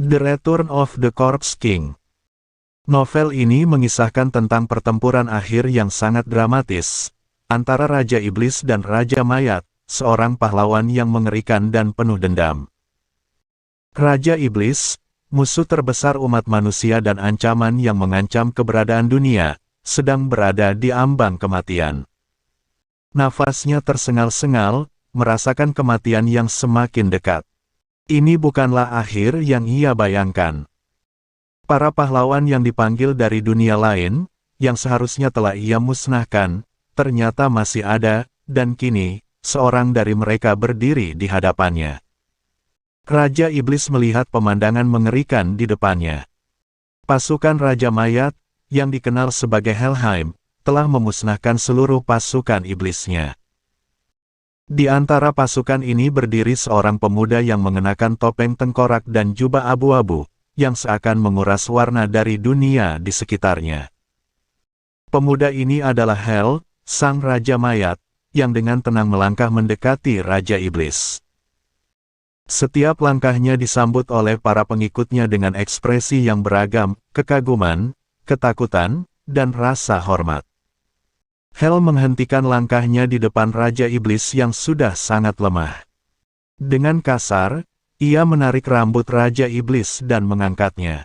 The Return of the Corpse King. Novel ini mengisahkan tentang pertempuran akhir yang sangat dramatis antara Raja Iblis dan Raja Mayat, seorang pahlawan yang mengerikan dan penuh dendam. Raja Iblis, musuh terbesar umat manusia dan ancaman yang mengancam keberadaan dunia, sedang berada di ambang kematian. Nafasnya tersengal-sengal, merasakan kematian yang semakin dekat. Ini bukanlah akhir yang ia bayangkan. Para pahlawan yang dipanggil dari dunia lain, yang seharusnya telah ia musnahkan, ternyata masih ada, dan kini, seorang dari mereka berdiri di hadapannya. Raja Iblis melihat pemandangan mengerikan di depannya. Pasukan Raja Mayat, yang dikenal sebagai Helheim, telah memusnahkan seluruh pasukan iblisnya. Di antara pasukan ini berdiri seorang pemuda yang mengenakan topeng tengkorak dan jubah abu-abu, yang seakan menguras warna dari dunia di sekitarnya. Pemuda ini adalah Hel, sang Raja Mayat, yang dengan tenang melangkah mendekati Raja Iblis. Setiap langkahnya disambut oleh para pengikutnya dengan ekspresi yang beragam, kekaguman, ketakutan, dan rasa hormat. Hel menghentikan langkahnya di depan Raja Iblis yang sudah sangat lemah. Dengan kasar, ia menarik rambut Raja Iblis dan mengangkatnya.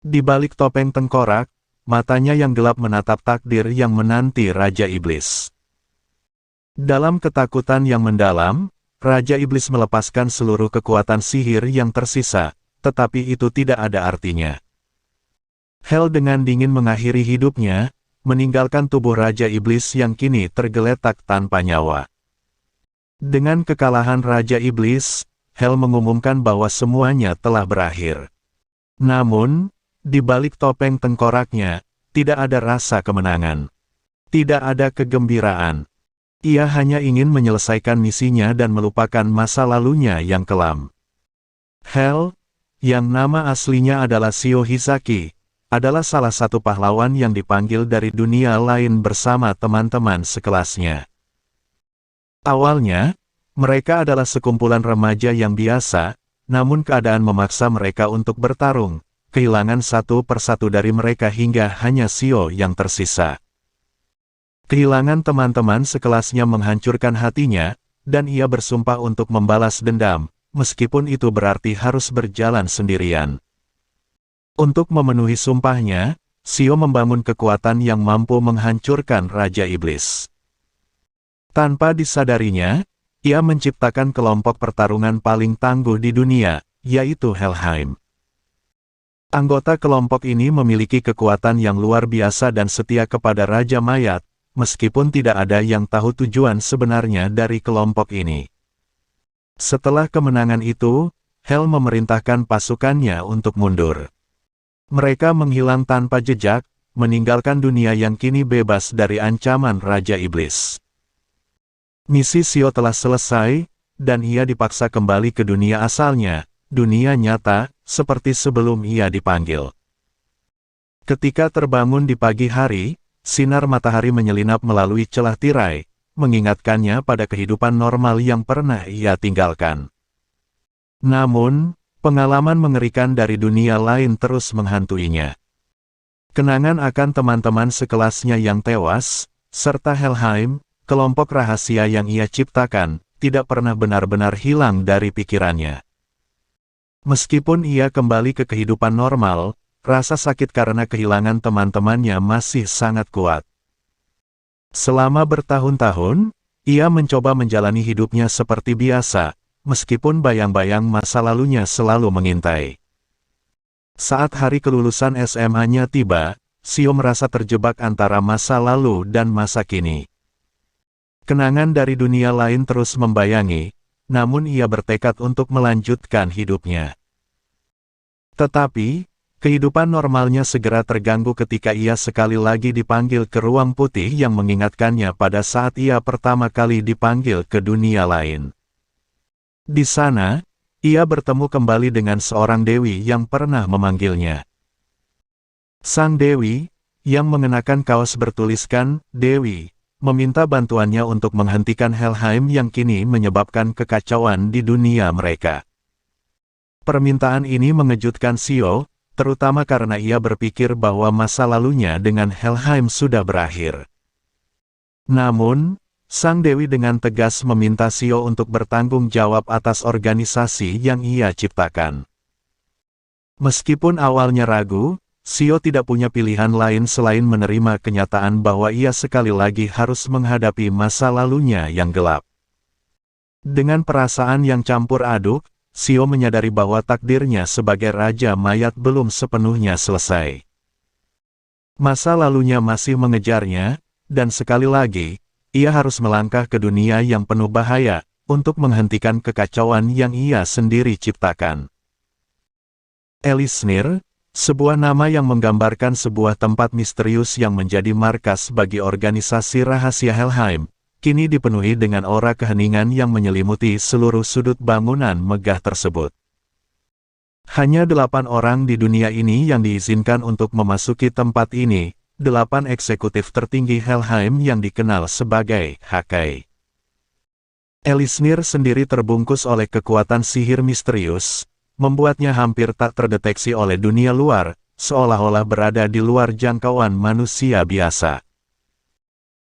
Di balik topeng tengkorak, matanya yang gelap menatap takdir yang menanti Raja Iblis. Dalam ketakutan yang mendalam, Raja Iblis melepaskan seluruh kekuatan sihir yang tersisa, tetapi itu tidak ada artinya. Hel dengan dingin mengakhiri hidupnya, meninggalkan tubuh Raja Iblis yang kini tergeletak tanpa nyawa. Dengan kekalahan Raja Iblis, Hel mengumumkan bahwa semuanya telah berakhir. Namun, di balik topeng tengkoraknya, tidak ada rasa kemenangan. Tidak ada kegembiraan. Ia hanya ingin menyelesaikan misinya dan melupakan masa lalunya yang kelam. Hel, yang nama aslinya adalah Shio Hisaki, adalah salah satu pahlawan yang dipanggil dari dunia lain bersama teman-teman sekelasnya. Awalnya, mereka adalah sekumpulan remaja yang biasa, namun keadaan memaksa mereka untuk bertarung, kehilangan satu persatu dari mereka hingga hanya Shio yang tersisa. Kehilangan teman-teman sekelasnya menghancurkan hatinya, dan ia bersumpah untuk membalas dendam, meskipun itu berarti harus berjalan sendirian. Untuk memenuhi sumpahnya, Shio membangun kekuatan yang mampu menghancurkan Raja Iblis. Tanpa disadarinya, ia menciptakan kelompok pertarungan paling tangguh di dunia, yaitu Helheim. Anggota kelompok ini memiliki kekuatan yang luar biasa dan setia kepada Raja Mayat, meskipun tidak ada yang tahu tujuan sebenarnya dari kelompok ini. Setelah kemenangan itu, Hel memerintahkan pasukannya untuk mundur. Mereka menghilang tanpa jejak, meninggalkan dunia yang kini bebas dari ancaman Raja Iblis. Misi Shio telah selesai, dan ia dipaksa kembali ke dunia asalnya, dunia nyata, seperti sebelum ia dipanggil. Ketika terbangun di pagi hari, sinar matahari menyelinap melalui celah tirai, mengingatkannya pada kehidupan normal yang pernah ia tinggalkan. Namun, pengalaman mengerikan dari dunia lain terus menghantuinya. Kenangan akan teman-teman sekelasnya yang tewas, serta Helheim, kelompok rahasia yang ia ciptakan, tidak pernah benar-benar hilang dari pikirannya. Meskipun ia kembali ke kehidupan normal, rasa sakit karena kehilangan teman-temannya masih sangat kuat. Selama bertahun-tahun, ia mencoba menjalani hidupnya seperti biasa, meskipun bayang-bayang masa lalunya selalu mengintai. Saat hari kelulusan SMA-nya tiba, Shio merasa terjebak antara masa lalu dan masa kini. Kenangan dari dunia lain terus membayangi, namun ia bertekad untuk melanjutkan hidupnya. Tetapi, kehidupan normalnya segera terganggu ketika ia sekali lagi dipanggil ke ruang putih yang mengingatkannya pada saat ia pertama kali dipanggil ke dunia lain. Di sana, ia bertemu kembali dengan seorang dewi yang pernah memanggilnya. Sang dewi, yang mengenakan kaos bertuliskan "Dewi", meminta bantuannya untuk menghentikan Helheim yang kini menyebabkan kekacauan di dunia mereka. Permintaan ini mengejutkan Xiao, terutama karena ia berpikir bahwa masa lalunya dengan Helheim sudah berakhir. Namun, sang dewi dengan tegas meminta Xiao untuk bertanggung jawab atas organisasi yang ia ciptakan. Meskipun awalnya ragu, Xiao tidak punya pilihan lain selain menerima kenyataan bahwa ia sekali lagi harus menghadapi masa lalunya yang gelap. Dengan perasaan yang campur aduk, Xiao menyadari bahwa takdirnya sebagai Raja Mayat belum sepenuhnya selesai. Masa lalunya masih mengejarnya, dan sekali lagi, ia harus melangkah ke dunia yang penuh bahaya, untuk menghentikan kekacauan yang ia sendiri ciptakan. Elisnir, sebuah nama yang menggambarkan sebuah tempat misterius yang menjadi markas bagi organisasi rahasia Helheim, kini dipenuhi dengan aura keheningan yang menyelimuti seluruh sudut bangunan megah tersebut. Hanya 8 orang di dunia ini yang diizinkan untuk memasuki tempat ini, 8 eksekutif tertinggi Helheim yang dikenal sebagai Hakai. Elisnir sendiri terbungkus oleh kekuatan sihir misterius, membuatnya hampir tak terdeteksi oleh dunia luar, seolah-olah berada di luar jangkauan manusia biasa.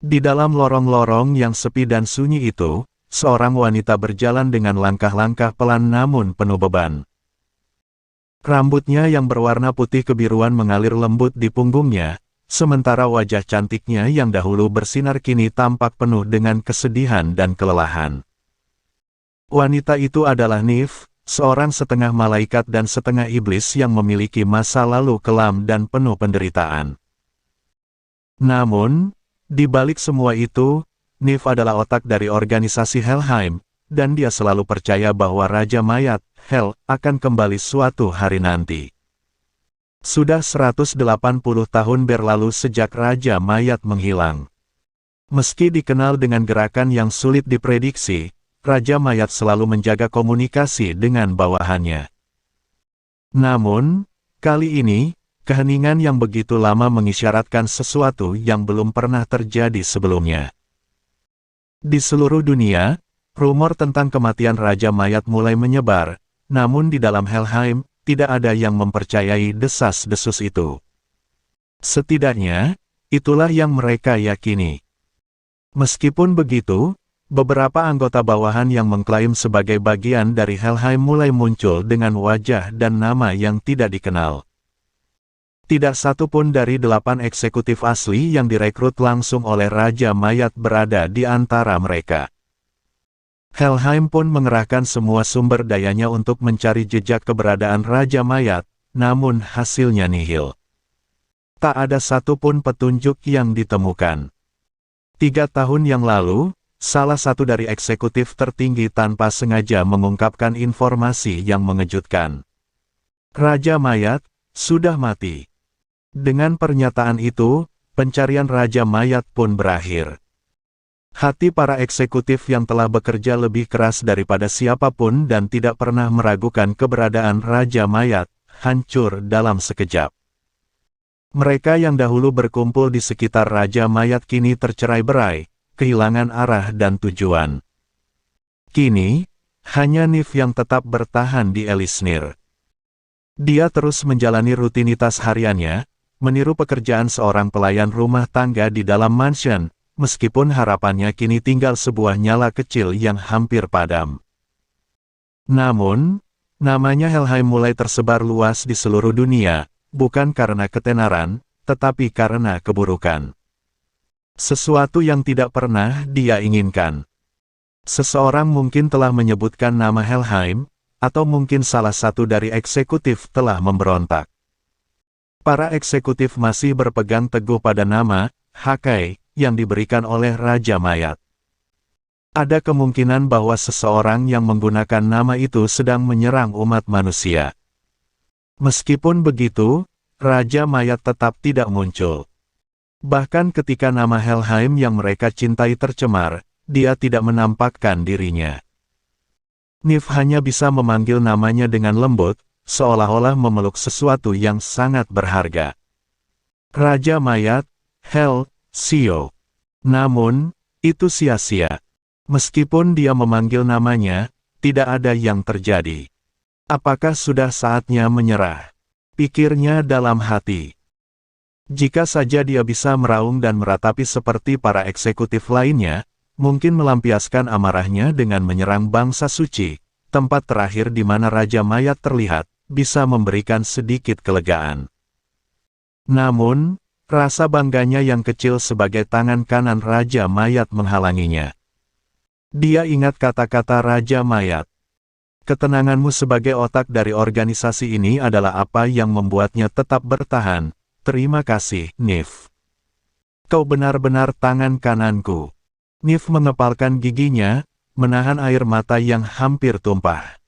Di dalam lorong-lorong yang sepi dan sunyi itu, seorang wanita berjalan dengan langkah-langkah pelan namun penuh beban. Rambutnya yang berwarna putih kebiruan mengalir lembut di punggungnya, sementara wajah cantiknya yang dahulu bersinar kini tampak penuh dengan kesedihan dan kelelahan. Wanita itu adalah Nyx, seorang setengah malaikat dan setengah iblis yang memiliki masa lalu kelam dan penuh penderitaan. Namun, di balik semua itu, Nyx adalah otak dari organisasi Helheim, dan dia selalu percaya bahwa Raja Mayat, Hel, akan kembali suatu hari nanti. Sudah 180 tahun berlalu sejak Raja Mayat menghilang. Meski dikenal dengan gerakan yang sulit diprediksi, Raja Mayat selalu menjaga komunikasi dengan bawahannya. Namun, kali ini, keheningan yang begitu lama mengisyaratkan sesuatu yang belum pernah terjadi sebelumnya. Di seluruh dunia, rumor tentang kematian Raja Mayat mulai menyebar, namun di dalam Helheim, tidak ada yang mempercayai desas-desus itu. Setidaknya, itulah yang mereka yakini. Meskipun begitu, beberapa anggota bawahan yang mengklaim sebagai bagian dari Helheim mulai muncul dengan wajah dan nama yang tidak dikenal. Tidak satu pun dari 8 eksekutif asli yang direkrut langsung oleh Raja Mayat berada di antara mereka. Helheim pun mengerahkan semua sumber dayanya untuk mencari jejak keberadaan Raja Mayat, namun hasilnya nihil. Tak ada satupun petunjuk yang ditemukan. 3 tahun yang lalu, salah satu dari eksekutif tertinggi tanpa sengaja mengungkapkan informasi yang mengejutkan. Raja Mayat sudah mati. Dengan pernyataan itu, pencarian Raja Mayat pun berakhir. Hati para eksekutif yang telah bekerja lebih keras daripada siapapun dan tidak pernah meragukan keberadaan Raja Mayat, hancur dalam sekejap. Mereka yang dahulu berkumpul di sekitar Raja Mayat kini tercerai-berai, kehilangan arah dan tujuan. Kini, hanya Nyx yang tetap bertahan di Elisnir. Dia terus menjalani rutinitas hariannya, meniru pekerjaan seorang pelayan rumah tangga di dalam mansion, meskipun harapannya kini tinggal sebuah nyala kecil yang hampir padam. Namun, namanya Helheim mulai tersebar luas di seluruh dunia, bukan karena ketenaran, tetapi karena keburukan. Sesuatu yang tidak pernah dia inginkan. Seseorang mungkin telah menyebutkan nama Helheim, atau mungkin salah satu dari eksekutif telah memberontak. Para eksekutif masih berpegang teguh pada nama Hakai yang diberikan oleh Raja Mayat. Ada kemungkinan bahwa seseorang yang menggunakan nama itu sedang menyerang umat manusia. Meskipun begitu, Raja Mayat tetap tidak muncul. Bahkan ketika nama Helheim yang mereka cintai tercemar, dia tidak menampakkan dirinya. Nyx hanya bisa memanggil namanya dengan lembut, seolah-olah memeluk sesuatu yang sangat berharga. Raja Mayat, Hel, Xiao. Namun, itu sia-sia. Meskipun dia memanggil namanya, tidak ada yang terjadi. Apakah sudah saatnya menyerah? Pikirnya dalam hati. Jika saja dia bisa meraung dan meratapi seperti para eksekutif lainnya, mungkin melampiaskan amarahnya dengan menyerang bangsa suci, tempat terakhir di mana Raja Mayat terlihat, bisa memberikan sedikit kelegaan. Namun, rasa bangganya yang kecil sebagai tangan kanan Raja Mayat menghalanginya. Dia ingat kata-kata Raja Mayat. Ketenanganmu sebagai otak dari organisasi ini adalah apa yang membuatnya tetap bertahan. Terima kasih, Nif. Kau benar-benar tangan kananku. Nif mengepalkan giginya, menahan air mata yang hampir tumpah.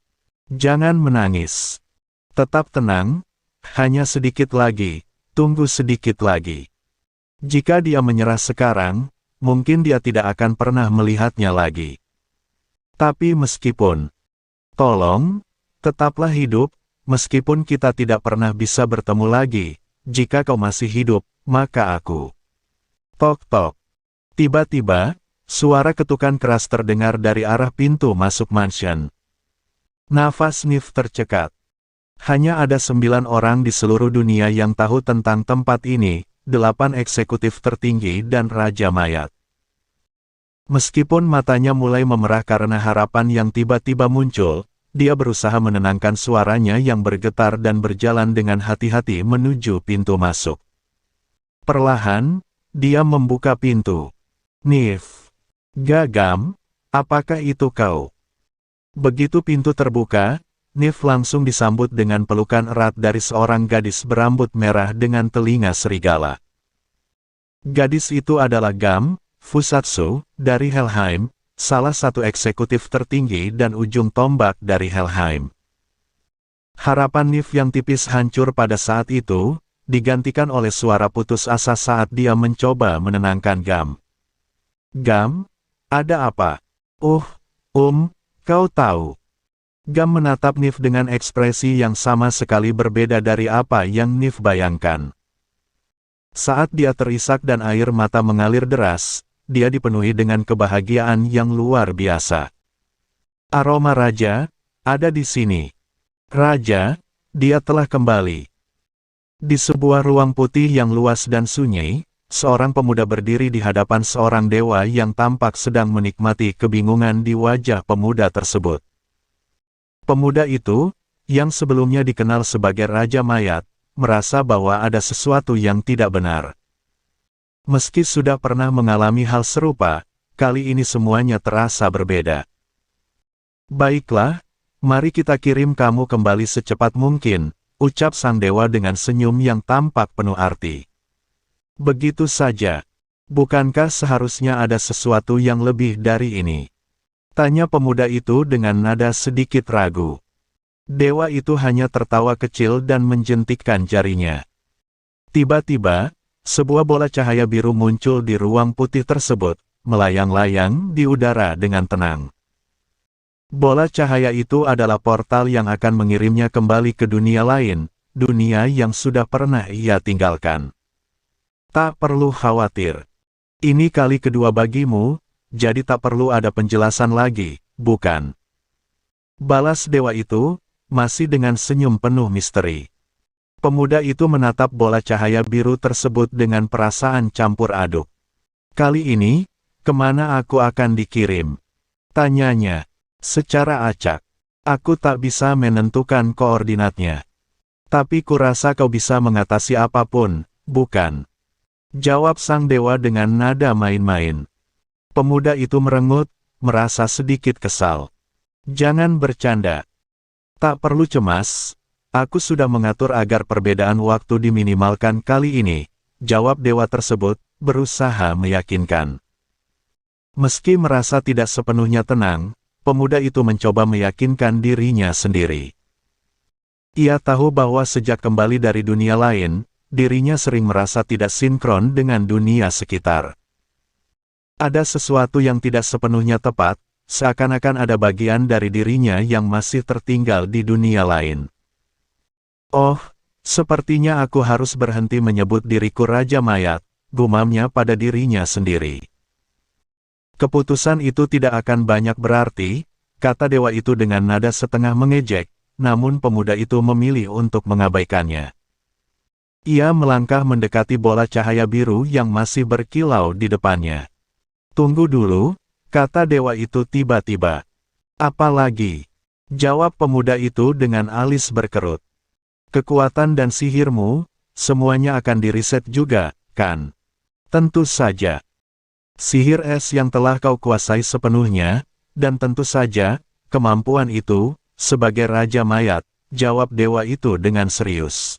Jangan menangis. Tetap tenang, hanya sedikit lagi, tunggu sedikit lagi. Jika dia menyerah sekarang, mungkin dia tidak akan pernah melihatnya lagi. Tapi meskipun, tolong, tetaplah hidup, meskipun kita tidak pernah bisa bertemu lagi, jika kau masih hidup, maka aku. Tok-tok. Tiba-tiba, suara ketukan keras terdengar dari arah pintu masuk mansion. Nafas Nif tercekat. Hanya ada 9 orang di seluruh dunia yang tahu tentang tempat ini, 8 eksekutif tertinggi dan Raja Mayat. Meskipun matanya mulai memerah karena harapan yang tiba-tiba muncul, dia berusaha menenangkan suaranya yang bergetar dan berjalan dengan hati-hati menuju pintu masuk. Perlahan, dia membuka pintu. Nif. Gagam, apakah itu kau? Begitu pintu terbuka, Nif langsung disambut dengan pelukan erat dari seorang gadis berambut merah dengan telinga serigala. Gadis itu adalah Gam Fusatsu, dari Helheim, salah satu eksekutif tertinggi dan ujung tombak dari Helheim. Harapan Nif yang tipis hancur pada saat itu, digantikan oleh suara putus asa saat dia mencoba menenangkan Gam. Gam, ada apa? Kau tahu. Gam menatap Nif dengan ekspresi yang sama sekali berbeda dari apa yang Nif bayangkan. Saat dia terisak dan air mata mengalir deras, dia dipenuhi dengan kebahagiaan yang luar biasa. Aroma Raja, ada di sini. Raja, dia telah kembali. Di sebuah ruang putih yang luas dan sunyi, seorang pemuda berdiri di hadapan seorang dewa yang tampak sedang menikmati kebingungan di wajah pemuda tersebut. Pemuda itu, yang sebelumnya dikenal sebagai Raja Mayat, merasa bahwa ada sesuatu yang tidak benar. Meski sudah pernah mengalami hal serupa, kali ini semuanya terasa berbeda. Baiklah, mari kita kirim kamu kembali secepat mungkin, ucap sang dewa dengan senyum yang tampak penuh arti. Begitu saja. Bukankah seharusnya ada sesuatu yang lebih dari ini? Tanya pemuda itu dengan nada sedikit ragu. Dewa itu hanya tertawa kecil dan menjentikkan jarinya. Tiba-tiba, sebuah bola cahaya biru muncul di ruang putih tersebut, melayang-layang di udara dengan tenang. Bola cahaya itu adalah portal yang akan mengirimnya kembali ke dunia lain, dunia yang sudah pernah ia tinggalkan. Tak perlu khawatir. Ini kali kedua bagimu, jadi tak perlu ada penjelasan lagi, bukan? Balas dewa itu, masih dengan senyum penuh misteri. Pemuda itu menatap bola cahaya biru tersebut dengan perasaan campur aduk. Kali ini, kemana aku akan dikirim? Tanyanya, secara acak. Aku tak bisa menentukan koordinatnya. Tapi kurasa kau bisa mengatasi apapun, bukan? Jawab sang dewa dengan nada main-main. Pemuda itu merengut, merasa sedikit kesal. Jangan bercanda. Tak perlu cemas. Aku sudah mengatur agar perbedaan waktu diminimalkan kali ini, jawab dewa tersebut, berusaha meyakinkan. Meski merasa tidak sepenuhnya tenang, pemuda itu mencoba meyakinkan dirinya sendiri. Ia tahu bahwa sejak kembali dari dunia lain, dirinya sering merasa tidak sinkron dengan dunia sekitar. Ada sesuatu yang tidak sepenuhnya tepat, seakan-akan ada bagian dari dirinya yang masih tertinggal di dunia lain. Oh, sepertinya aku harus berhenti menyebut diriku Raja Mayat, gumamnya pada dirinya sendiri. Keputusan itu tidak akan banyak berarti, kata dewa itu dengan nada setengah mengejek, namun pemuda itu memilih untuk mengabaikannya. Ia melangkah mendekati bola cahaya biru yang masih berkilau di depannya. "Tunggu dulu," kata dewa itu tiba-tiba. "Apa lagi?" jawab pemuda itu dengan alis berkerut. "Kekuatan dan sihirmu, semuanya akan diriset juga, kan?" "Tentu saja. Sihir es yang telah kau kuasai sepenuhnya, dan tentu saja, kemampuan itu, sebagai Raja Mayat," jawab dewa itu dengan serius.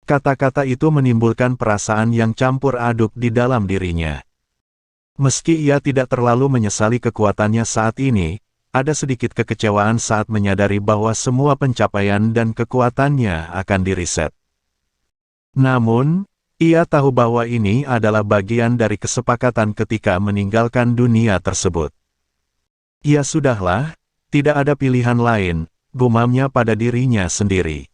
Kata-kata itu menimbulkan perasaan yang campur aduk di dalam dirinya. Meski ia tidak terlalu menyesali kekuatannya saat ini, ada sedikit kekecewaan saat menyadari bahwa semua pencapaian dan kekuatannya akan diriset. Namun, ia tahu bahwa ini adalah bagian dari kesepakatan ketika meninggalkan dunia tersebut. "Ya sudahlah, tidak ada pilihan lain," gumamnya pada dirinya sendiri.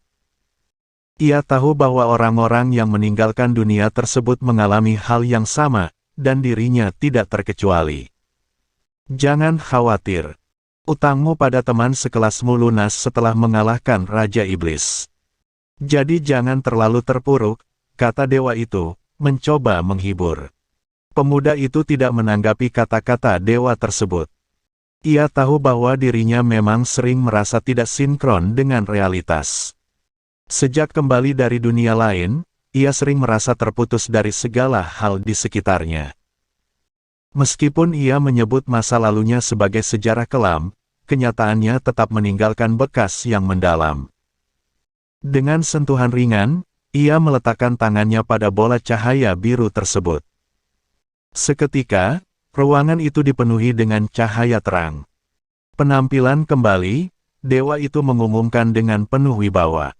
Ia tahu bahwa orang-orang yang meninggalkan dunia tersebut mengalami hal yang sama, dan dirinya tidak terkecuali. "Jangan khawatir. Utangmu pada teman sekelasmu lunas setelah mengalahkan Raja Iblis. Jadi jangan terlalu terpuruk," kata dewa itu, mencoba menghibur. Pemuda itu tidak menanggapi kata-kata dewa tersebut. Ia tahu bahwa dirinya memang sering merasa tidak sinkron dengan realitas. Sejak kembali dari dunia lain, ia sering merasa terputus dari segala hal di sekitarnya. Meskipun ia menyebut masa lalunya sebagai sejarah kelam, kenyataannya tetap meninggalkan bekas yang mendalam. Dengan sentuhan ringan, ia meletakkan tangannya pada bola cahaya biru tersebut. Seketika, ruangan itu dipenuhi dengan cahaya terang. "Penampilan kembali," dewa itu mengumumkan dengan penuh wibawa.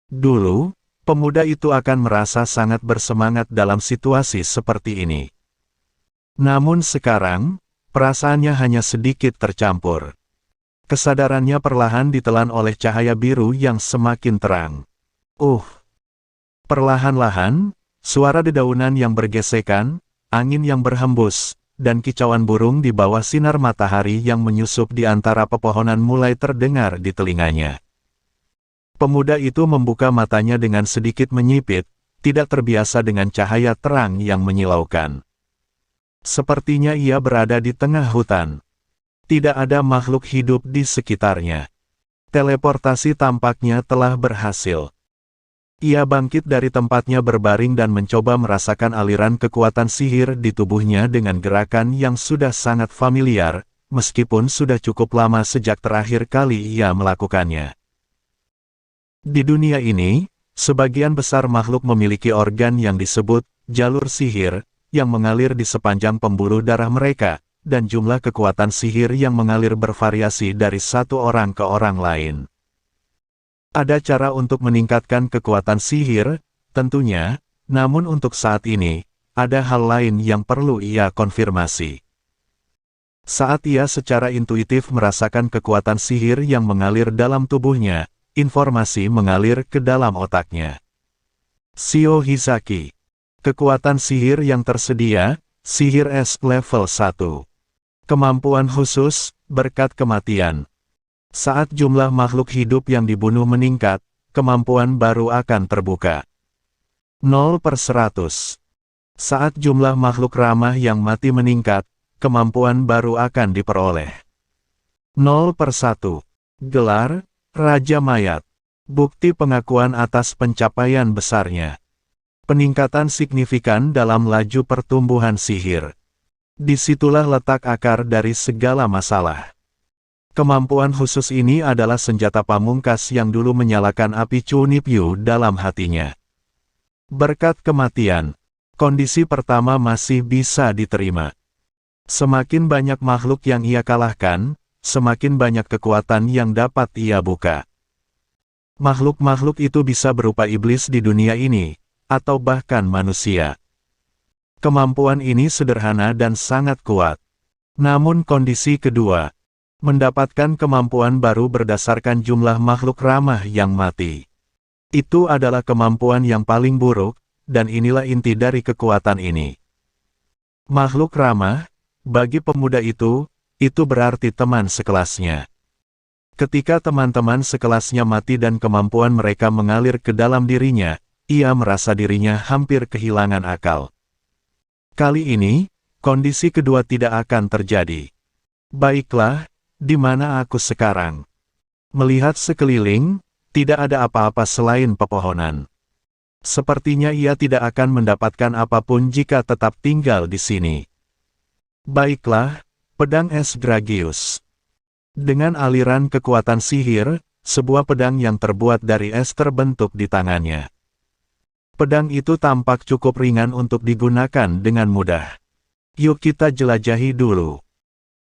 Dulu, pemuda itu akan merasa sangat bersemangat dalam situasi seperti ini. Namun sekarang, perasaannya hanya sedikit tercampur. Kesadarannya perlahan ditelan oleh cahaya biru yang semakin terang. Perlahan-lahan, suara dedaunan yang bergesekan, angin yang berhembus, dan kicauan burung di bawah sinar matahari yang menyusup di antara pepohonan mulai terdengar di telinganya. Pemuda itu membuka matanya dengan sedikit menyipit, tidak terbiasa dengan cahaya terang yang menyilaukan. Sepertinya ia berada di tengah hutan. Tidak ada makhluk hidup di sekitarnya. Teleportasi tampaknya telah berhasil. Ia bangkit dari tempatnya berbaring dan mencoba merasakan aliran kekuatan sihir di tubuhnya dengan gerakan yang sudah sangat familiar, meskipun sudah cukup lama sejak terakhir kali ia melakukannya. Di dunia ini, sebagian besar makhluk memiliki organ yang disebut jalur sihir, yang mengalir di sepanjang pembuluh darah mereka, dan jumlah kekuatan sihir yang mengalir bervariasi dari satu orang ke orang lain. Ada cara untuk meningkatkan kekuatan sihir, tentunya, namun untuk saat ini, ada hal lain yang perlu ia konfirmasi. Saat ia secara intuitif merasakan kekuatan sihir yang mengalir dalam tubuhnya, informasi mengalir ke dalam otaknya. Shio Hizaki. Kekuatan sihir yang tersedia, sihir es level 1. Kemampuan khusus, berkat kematian. Saat jumlah makhluk hidup yang dibunuh meningkat, kemampuan baru akan terbuka. 0/100. Saat jumlah makhluk ramah yang mati meningkat, kemampuan baru akan diperoleh. 0/1. Gelar, Raja Mayat. Bukti pengakuan atas pencapaian besarnya. Peningkatan signifikan dalam laju pertumbuhan sihir. Disitulah letak akar dari segala masalah. Kemampuan khusus ini adalah senjata pamungkas yang dulu menyalakan api Chunibyu dalam hatinya. Berkat kematian, kondisi pertama masih bisa diterima. Semakin banyak makhluk yang ia kalahkan, semakin banyak kekuatan yang dapat ia buka. Makhluk-makhluk itu bisa berupa iblis di dunia ini, atau bahkan manusia. Kemampuan ini sederhana dan sangat kuat. Namun kondisi kedua, mendapatkan kemampuan baru berdasarkan jumlah makhluk ramah yang mati. Itu adalah kemampuan yang paling buruk, dan inilah inti dari kekuatan ini. Makhluk ramah, bagi pemuda itu berarti teman sekelasnya. Ketika teman-teman sekelasnya mati dan kemampuan mereka mengalir ke dalam dirinya, ia merasa dirinya hampir kehilangan akal. Kali ini, kondisi kedua tidak akan terjadi. Baiklah, di mana aku sekarang? Melihat sekeliling, tidak ada apa-apa selain pepohonan. Sepertinya ia tidak akan mendapatkan apapun jika tetap tinggal di sini. Baiklah, pedang es Gragius. Dengan aliran kekuatan sihir, sebuah pedang yang terbuat dari es terbentuk di tangannya. Pedang itu tampak cukup ringan untuk digunakan dengan mudah. Yuk kita jelajahi dulu.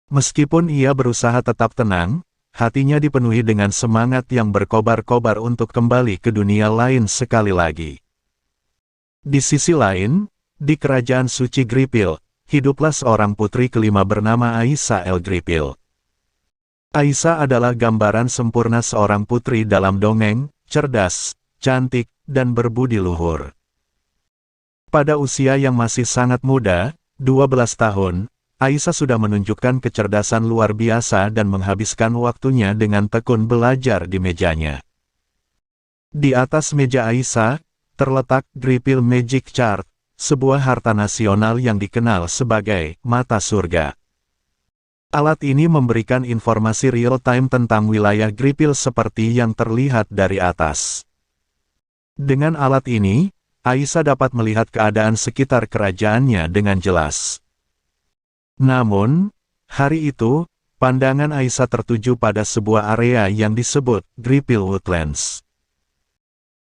Meskipun ia berusaha tetap tenang, hatinya dipenuhi dengan semangat yang berkobar-kobar untuk kembali ke dunia lain sekali lagi. Di sisi lain, di kerajaan suci Gripil, hiduplah seorang putri kelima bernama Aisa El Gripil. Aisa adalah gambaran sempurna seorang putri dalam dongeng, cerdas, cantik, dan berbudi luhur. Pada usia yang masih sangat muda, 12 tahun, Aisa sudah menunjukkan kecerdasan luar biasa dan menghabiskan waktunya dengan tekun belajar di mejanya. Di atas meja Aisa, terletak Gripil Magic Chart, sebuah harta nasional yang dikenal sebagai mata surga. Alat ini memberikan informasi real-time tentang wilayah Gripil seperti yang terlihat dari atas. Dengan alat ini, Aisa dapat melihat keadaan sekitar kerajaannya dengan jelas. Namun, hari itu, pandangan Aisa tertuju pada sebuah area yang disebut Gripil Woodlands.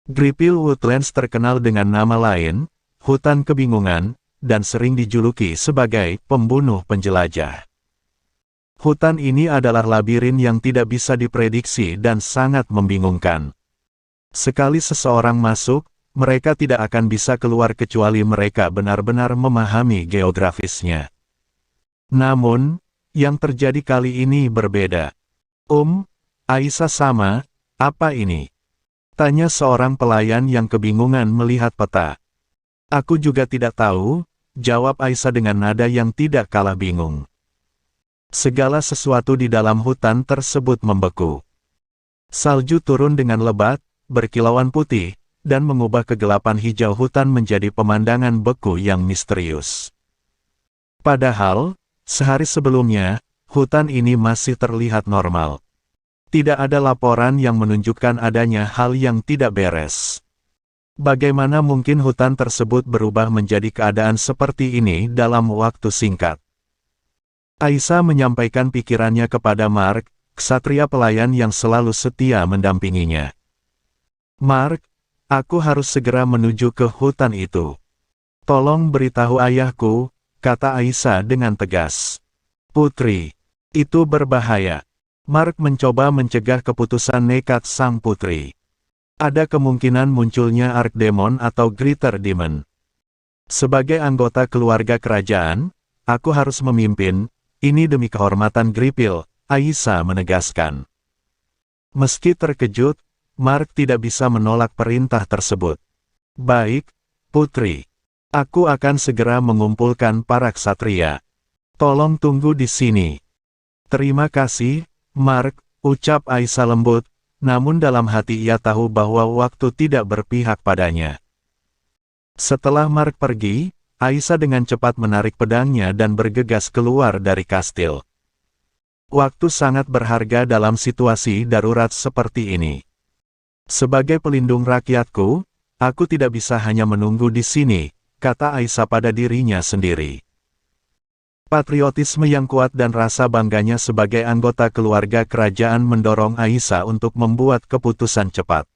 Gripil Woodlands terkenal dengan nama lain, hutan kebingungan, dan sering dijuluki sebagai pembunuh penjelajah. Hutan ini adalah labirin yang tidak bisa diprediksi dan sangat membingungkan. Sekali seseorang masuk, mereka tidak akan bisa keluar kecuali mereka benar-benar memahami geografisnya. Namun, yang terjadi kali ini berbeda. Aisa sama, apa ini? Tanya seorang pelayan yang kebingungan melihat peta. Aku juga tidak tahu, jawab Aisa dengan nada yang tidak kalah bingung. Segala sesuatu di dalam hutan tersebut membeku. Salju turun dengan lebat, berkilauan putih, dan mengubah kegelapan hijau hutan menjadi pemandangan beku yang misterius. Padahal, sehari sebelumnya, hutan ini masih terlihat normal. Tidak ada laporan yang menunjukkan adanya hal yang tidak beres. Bagaimana mungkin hutan tersebut berubah menjadi keadaan seperti ini dalam waktu singkat? Aisa menyampaikan pikirannya kepada Mark, ksatria pelayan yang selalu setia mendampinginya. Mark, aku harus segera menuju ke hutan itu. Tolong beritahu ayahku, kata Aisa dengan tegas. Putri, itu berbahaya. Mark mencoba mencegah keputusan nekat sang putri. Ada kemungkinan munculnya Archdemon atau Greater Demon. Sebagai anggota keluarga kerajaan, aku harus memimpin. Ini demi kehormatan Gripil, Aisa menegaskan. Meski terkejut, Mark tidak bisa menolak perintah tersebut. Baik, putri. Aku akan segera mengumpulkan para ksatria. Tolong tunggu di sini. Terima kasih, Mark, ucap Aisa lembut, namun dalam hati ia tahu bahwa waktu tidak berpihak padanya. Setelah Mark pergi, Aisa dengan cepat menarik pedangnya dan bergegas keluar dari kastil. Waktu sangat berharga dalam situasi darurat seperti ini. Sebagai pelindung rakyatku, aku tidak bisa hanya menunggu di sini, kata Aisa pada dirinya sendiri. Patriotisme yang kuat dan rasa bangganya sebagai anggota keluarga kerajaan mendorong Aisa untuk membuat keputusan cepat.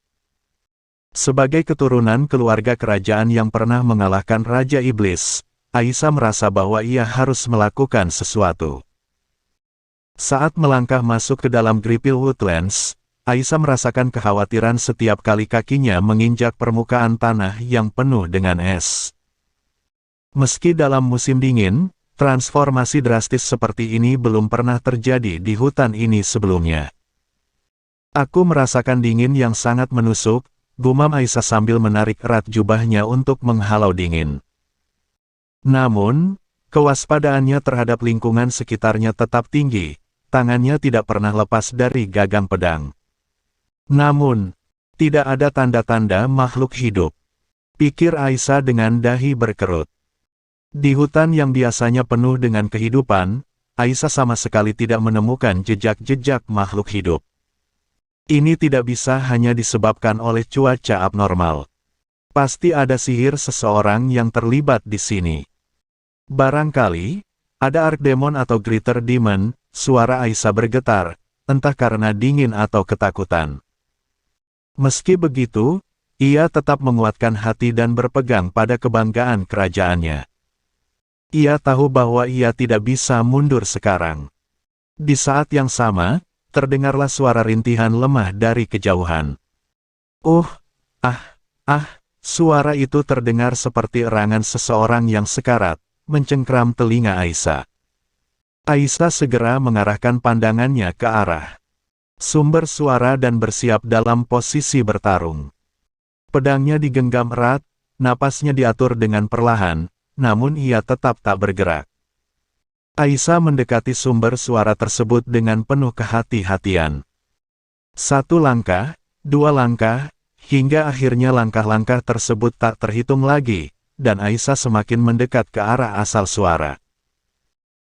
Sebagai keturunan keluarga kerajaan yang pernah mengalahkan Raja Iblis, Aisa merasa bahwa ia harus melakukan sesuatu. Saat melangkah masuk ke dalam Gripil Woodlands, Aisa merasakan kekhawatiran setiap kali kakinya menginjak permukaan tanah yang penuh dengan es. Meski dalam musim dingin, transformasi drastis seperti ini belum pernah terjadi di hutan ini sebelumnya. Aku merasakan dingin yang sangat menusuk, gumam Aisa sambil menarik erat jubahnya untuk menghalau dingin. Namun, kewaspadaannya terhadap lingkungan sekitarnya tetap tinggi, tangannya tidak pernah lepas dari gagang pedang. Namun, tidak ada tanda-tanda makhluk hidup. Pikir Aisyah dengan dahi berkerut. Di hutan yang biasanya penuh dengan kehidupan, Aisyah sama sekali tidak menemukan jejak-jejak makhluk hidup. Ini tidak bisa hanya disebabkan oleh cuaca abnormal. Pasti ada sihir seseorang yang terlibat di sini. Barangkali, ada Archdemon atau Greater Demon. Suara Aisyah bergetar, entah karena dingin atau ketakutan. Meski begitu, ia tetap menguatkan hati dan berpegang pada kebanggaan kerajaannya. Ia tahu bahwa ia tidak bisa mundur sekarang. Di saat yang sama, terdengarlah suara rintihan lemah dari kejauhan. Suara itu terdengar seperti erangan seseorang yang sekarat, mencengkram telinga Aisyah. Aisyah segera mengarahkan pandangannya ke arah sumber suara dan bersiap dalam posisi bertarung. Pedangnya digenggam erat, napasnya diatur dengan perlahan, namun ia tetap tak bergerak. Aisyah mendekati sumber suara tersebut dengan penuh kehati-hatian. 1 langkah, 2 langkah, hingga akhirnya langkah-langkah tersebut tak terhitung lagi, dan Aisyah semakin mendekat ke arah asal suara.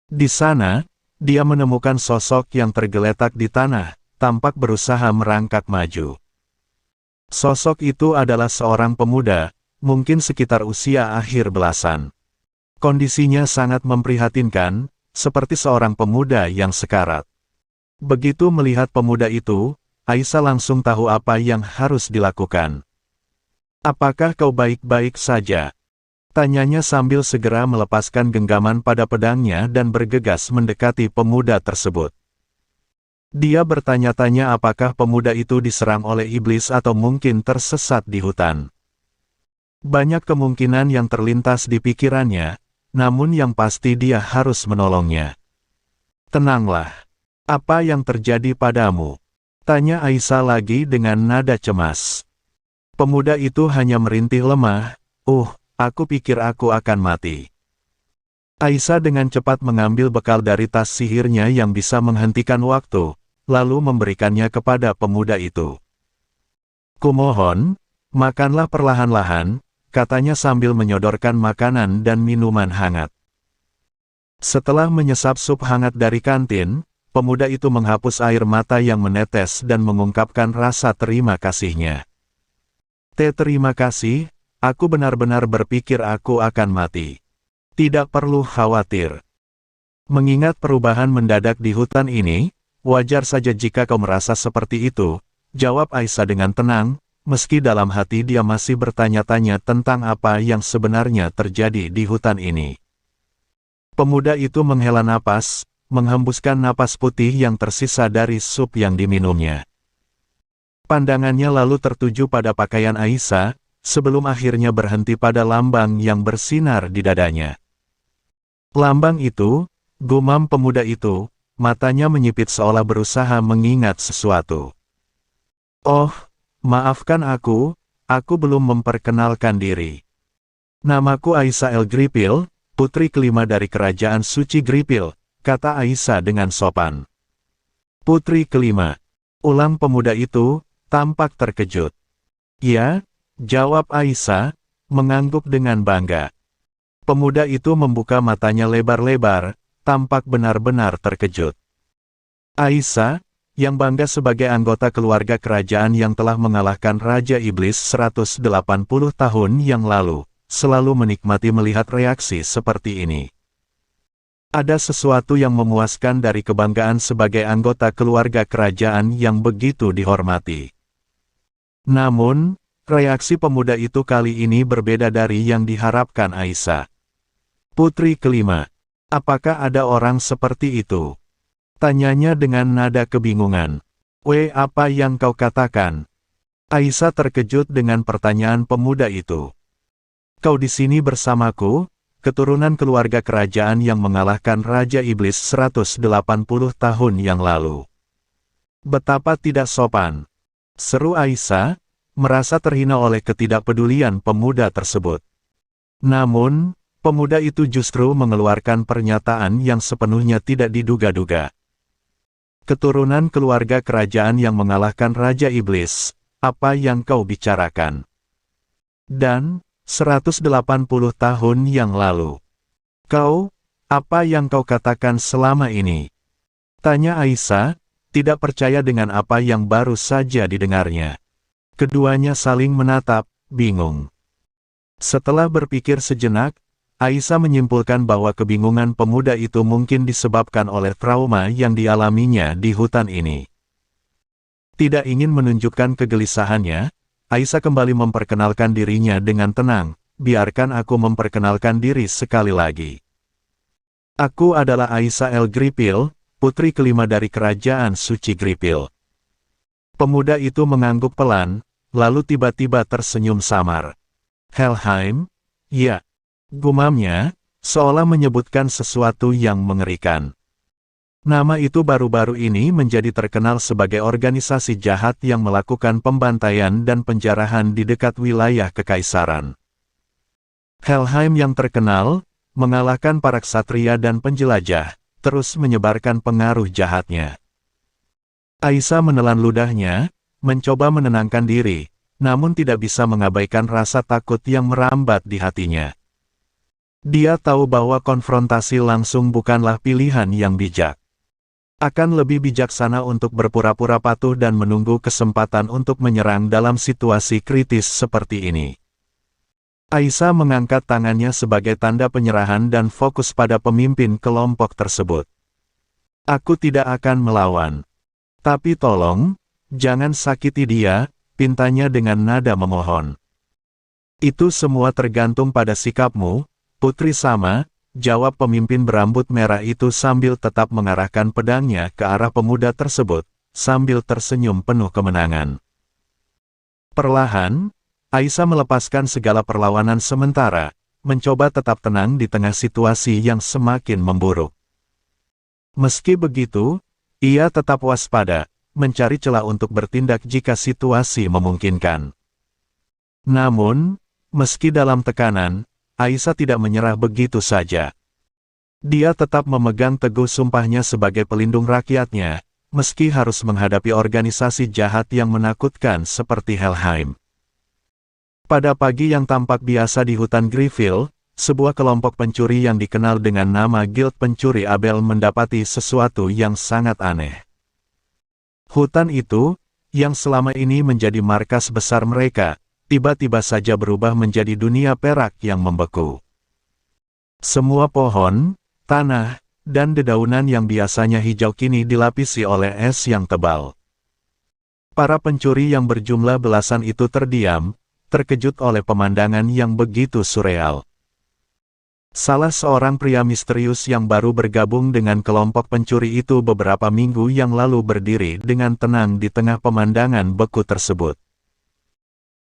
Di sana, dia menemukan sosok yang tergeletak di tanah, tampak berusaha merangkak maju. Sosok itu adalah seorang pemuda, mungkin sekitar usia akhir belasan. Kondisinya sangat memprihatinkan, seperti seorang pemuda yang sekarat. Begitu melihat pemuda itu, Aisyah langsung tahu apa yang harus dilakukan. "Apakah kau baik-baik saja?" tanyanya sambil segera melepaskan genggaman pada pedangnya dan bergegas mendekati pemuda tersebut. Dia bertanya-tanya apakah pemuda itu diserang oleh iblis atau mungkin tersesat di hutan. Banyak kemungkinan yang terlintas di pikirannya, namun yang pasti dia harus menolongnya. "Tenanglah. Apa yang terjadi padamu?" tanya Aisyah lagi dengan nada cemas. Pemuda itu hanya merintih lemah, aku pikir aku akan mati." Aisyah dengan cepat mengambil bekal dari tas sihirnya yang bisa menghentikan waktu, lalu memberikannya kepada pemuda itu. "Kumohon, makanlah perlahan-lahan," katanya sambil menyodorkan makanan dan minuman hangat. Setelah menyesap sup hangat dari kantin, pemuda itu menghapus air mata yang menetes dan mengungkapkan rasa terima kasihnya. Terima kasih, aku benar-benar berpikir aku akan mati. Tidak perlu khawatir. Mengingat perubahan mendadak di hutan ini, wajar saja jika kau merasa seperti itu," jawab Aisyah dengan tenang, meski dalam hati dia masih bertanya-tanya tentang apa yang sebenarnya terjadi di hutan ini. Pemuda itu menghela napas, menghembuskan napas putih yang tersisa dari sup yang diminumnya. Pandangannya lalu tertuju pada pakaian Aisyah, sebelum akhirnya berhenti pada lambang yang bersinar di dadanya. "Lambang itu," gumam pemuda itu, matanya menyipit seolah berusaha mengingat sesuatu. "Maafkan aku belum memperkenalkan diri. Namaku Aisyah El Gripil, putri kelima dari kerajaan suci Gripil," kata Aisyah dengan sopan. "Putri kelima," ulang pemuda itu, tampak terkejut. "Ya," jawab Aisyah, mengangguk dengan bangga. Pemuda itu membuka matanya lebar-lebar, tampak benar-benar terkejut. Aisyah, yang bangga sebagai anggota keluarga kerajaan yang telah mengalahkan Raja Iblis 180 tahun yang lalu, selalu menikmati melihat reaksi seperti ini. Ada sesuatu yang memuaskan dari kebanggaan sebagai anggota keluarga kerajaan yang begitu dihormati. Namun, reaksi pemuda itu kali ini berbeda dari yang diharapkan Aisyah. "Putri kelima, apakah ada orang seperti itu?" tanyanya dengan nada kebingungan. Apa yang kau katakan?" Aisyah terkejut dengan pertanyaan pemuda itu. "Kau di sini bersamaku, keturunan keluarga kerajaan yang mengalahkan Raja Iblis 180 tahun yang lalu." "Betapa tidak sopan," seru Aisyah, merasa terhina oleh ketidakpedulian pemuda tersebut. Namun, pemuda itu justru mengeluarkan pernyataan yang sepenuhnya tidak diduga-duga. Keturunan keluarga kerajaan yang mengalahkan Raja Iblis, apa yang kau bicarakan? Dan, 180 tahun yang lalu. Kau, apa yang kau katakan selama ini? Tanya Aisyah, tidak percaya dengan apa yang baru saja didengarnya. Keduanya saling menatap, bingung. Setelah berpikir sejenak, Aisyah menyimpulkan bahwa kebingungan pemuda itu mungkin disebabkan oleh trauma yang dialaminya di hutan ini. Tidak ingin menunjukkan kegelisahannya, Aisyah kembali memperkenalkan dirinya dengan tenang, biarkan aku memperkenalkan diri sekali lagi. Aku adalah Aisyah El Gripil, putri kelima dari Kerajaan Suci Gripil. Pemuda itu mengangguk pelan, lalu tiba-tiba tersenyum samar. Helheim? Ya. Gumamnya, seolah menyebutkan sesuatu yang mengerikan. Nama itu baru-baru ini menjadi terkenal sebagai organisasi jahat yang melakukan pembantaian dan penjarahan di dekat wilayah kekaisaran. Helheim yang terkenal, mengalahkan para ksatria dan penjelajah, terus menyebarkan pengaruh jahatnya. Aisyah menelan ludahnya, mencoba menenangkan diri, namun tidak bisa mengabaikan rasa takut yang merambat di hatinya. Dia tahu bahwa konfrontasi langsung bukanlah pilihan yang bijak. Akan lebih bijaksana untuk berpura-pura patuh dan menunggu kesempatan untuk menyerang dalam situasi kritis seperti ini. Aisyah mengangkat tangannya sebagai tanda penyerahan dan fokus pada pemimpin kelompok tersebut. Aku tidak akan melawan. Tapi tolong, jangan sakiti dia, pintanya dengan nada memohon. Itu semua tergantung pada sikapmu, Putri Sama, jawab pemimpin berambut merah itu sambil tetap mengarahkan pedangnya ke arah pemuda tersebut, sambil tersenyum penuh kemenangan. Perlahan, Aisyah melepaskan segala perlawanan sementara, mencoba tetap tenang di tengah situasi yang semakin memburuk. Meski begitu, ia tetap waspada, mencari celah untuk bertindak jika situasi memungkinkan. Namun, meski dalam tekanan, Aisyah tidak menyerah begitu saja. Dia tetap memegang teguh sumpahnya sebagai pelindung rakyatnya, meski harus menghadapi organisasi jahat yang menakutkan seperti Helheim. Pada pagi yang tampak biasa di hutan Grifil, sebuah kelompok pencuri yang dikenal dengan nama Guild Pencuri Abel mendapati sesuatu yang sangat aneh. Hutan itu, yang selama ini menjadi markas besar mereka, tiba-tiba saja berubah menjadi dunia perak yang membeku. Semua pohon, tanah, dan dedaunan yang biasanya hijau kini dilapisi oleh es yang tebal. Para pencuri yang berjumlah belasan itu terdiam, terkejut oleh pemandangan yang begitu surreal. Salah seorang pria misterius yang baru bergabung dengan kelompok pencuri itu beberapa minggu yang lalu berdiri dengan tenang di tengah pemandangan beku tersebut.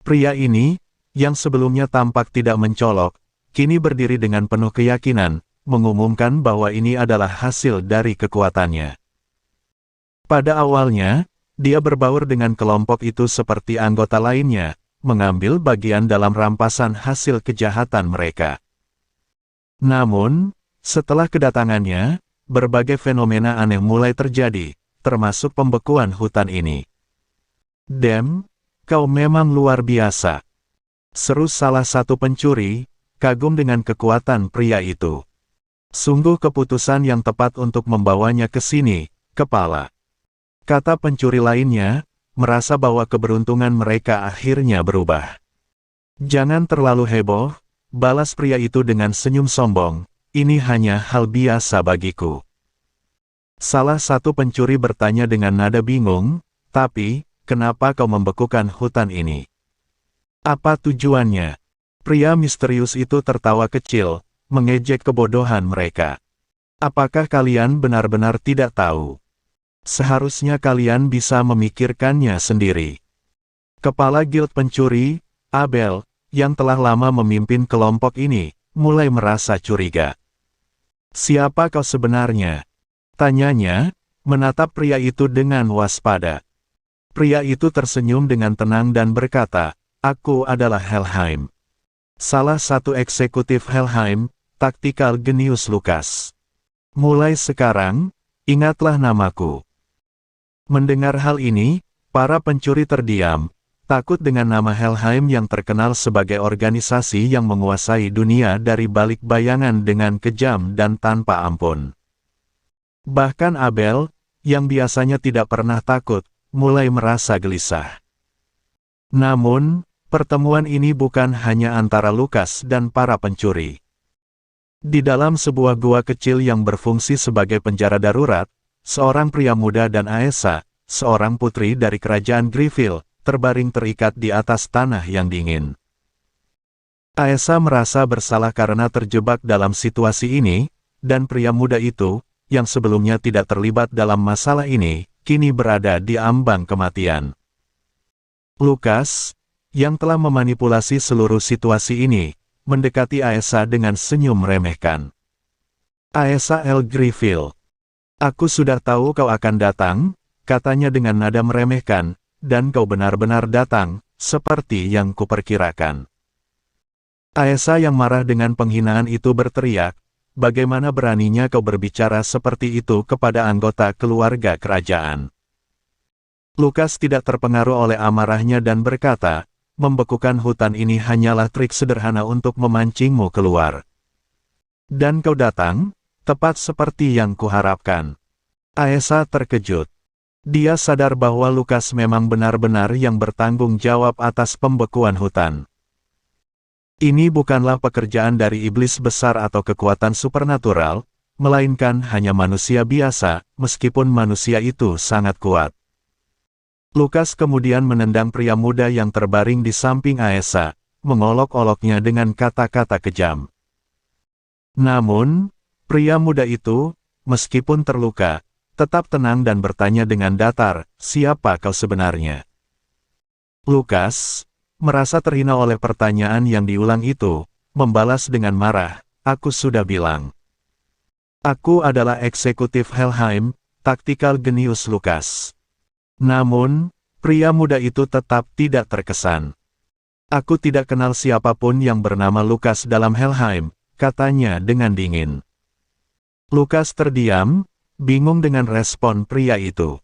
Pria ini, yang sebelumnya tampak tidak mencolok, kini berdiri dengan penuh keyakinan, mengumumkan bahwa ini adalah hasil dari kekuatannya. Pada awalnya, dia berbaur dengan kelompok itu seperti anggota lainnya, mengambil bagian dalam rampasan hasil kejahatan mereka. Namun, setelah kedatangannya, berbagai fenomena aneh mulai terjadi, termasuk pembekuan hutan ini. Dem, kau memang luar biasa, seru salah satu pencuri, kagum dengan kekuatan pria itu. Sungguh keputusan yang tepat untuk membawanya ke sini, kepala. Kata pencuri lainnya, merasa bahwa keberuntungan mereka akhirnya berubah. Jangan terlalu heboh, balas pria itu dengan senyum sombong, ini hanya hal biasa bagiku. Salah satu pencuri bertanya dengan nada bingung, tapi, kenapa kau membekukan hutan ini? Apa tujuannya? Pria misterius itu tertawa kecil, mengejek kebodohan mereka. Apakah kalian benar-benar tidak tahu? Seharusnya kalian bisa memikirkannya sendiri. Kepala Guild Pencuri, Abel, yang telah lama memimpin kelompok ini, mulai merasa curiga. Siapa kau sebenarnya? Tanyanya, menatap pria itu dengan waspada. Pria itu tersenyum dengan tenang dan berkata, aku adalah Helheim. Salah satu eksekutif Helheim, Tactical Genius Lucas. Mulai sekarang, ingatlah namaku. Mendengar hal ini, para pencuri terdiam, takut dengan nama Helheim yang terkenal sebagai organisasi yang menguasai dunia dari balik bayangan dengan kejam dan tanpa ampun. Bahkan Abel, yang biasanya tidak pernah takut, mulai merasa gelisah. Namun, pertemuan ini bukan hanya antara Lukas dan para pencuri. Di dalam sebuah gua kecil yang berfungsi sebagai penjara darurat, seorang pria muda dan Aessa, seorang putri dari kerajaan Grifil, terbaring terikat di atas tanah yang dingin. Aessa merasa bersalah karena terjebak dalam situasi ini, dan pria muda itu, yang sebelumnya tidak terlibat dalam masalah ini, kini berada di ambang kematian. Lukas, yang telah memanipulasi seluruh situasi ini, mendekati Aessa dengan senyum meremehkan. Aessa El Grifil. Aku sudah tahu kau akan datang, katanya dengan nada meremehkan, dan kau benar-benar datang, seperti yang kuperkirakan. Aessa yang marah dengan penghinaan itu berteriak, bagaimana beraninya kau berbicara seperti itu kepada anggota keluarga kerajaan? Lukas tidak terpengaruh oleh amarahnya dan berkata, membekukan hutan ini hanyalah trik sederhana untuk memancingmu keluar. Dan kau datang, tepat seperti yang kuharapkan. Aessa terkejut. Dia sadar bahwa Lukas memang benar-benar yang bertanggung jawab atas pembekuan hutan. Ini bukanlah pekerjaan dari iblis besar atau kekuatan supernatural, melainkan hanya manusia biasa, meskipun manusia itu sangat kuat. Lukas kemudian menendang pria muda yang terbaring di samping Aessa, mengolok-oloknya dengan kata-kata kejam. Namun, pria muda itu, meskipun terluka, tetap tenang dan bertanya dengan datar, siapa kau sebenarnya? Lukas, merasa terhina oleh pertanyaan yang diulang itu, membalas dengan marah, aku sudah bilang. Aku adalah eksekutif Helheim, taktikal genius Lukas. Namun, pria muda itu tetap tidak terkesan. Aku tidak kenal siapapun yang bernama Lukas dalam Helheim, katanya dengan dingin. Lukas terdiam, bingung dengan respon pria itu.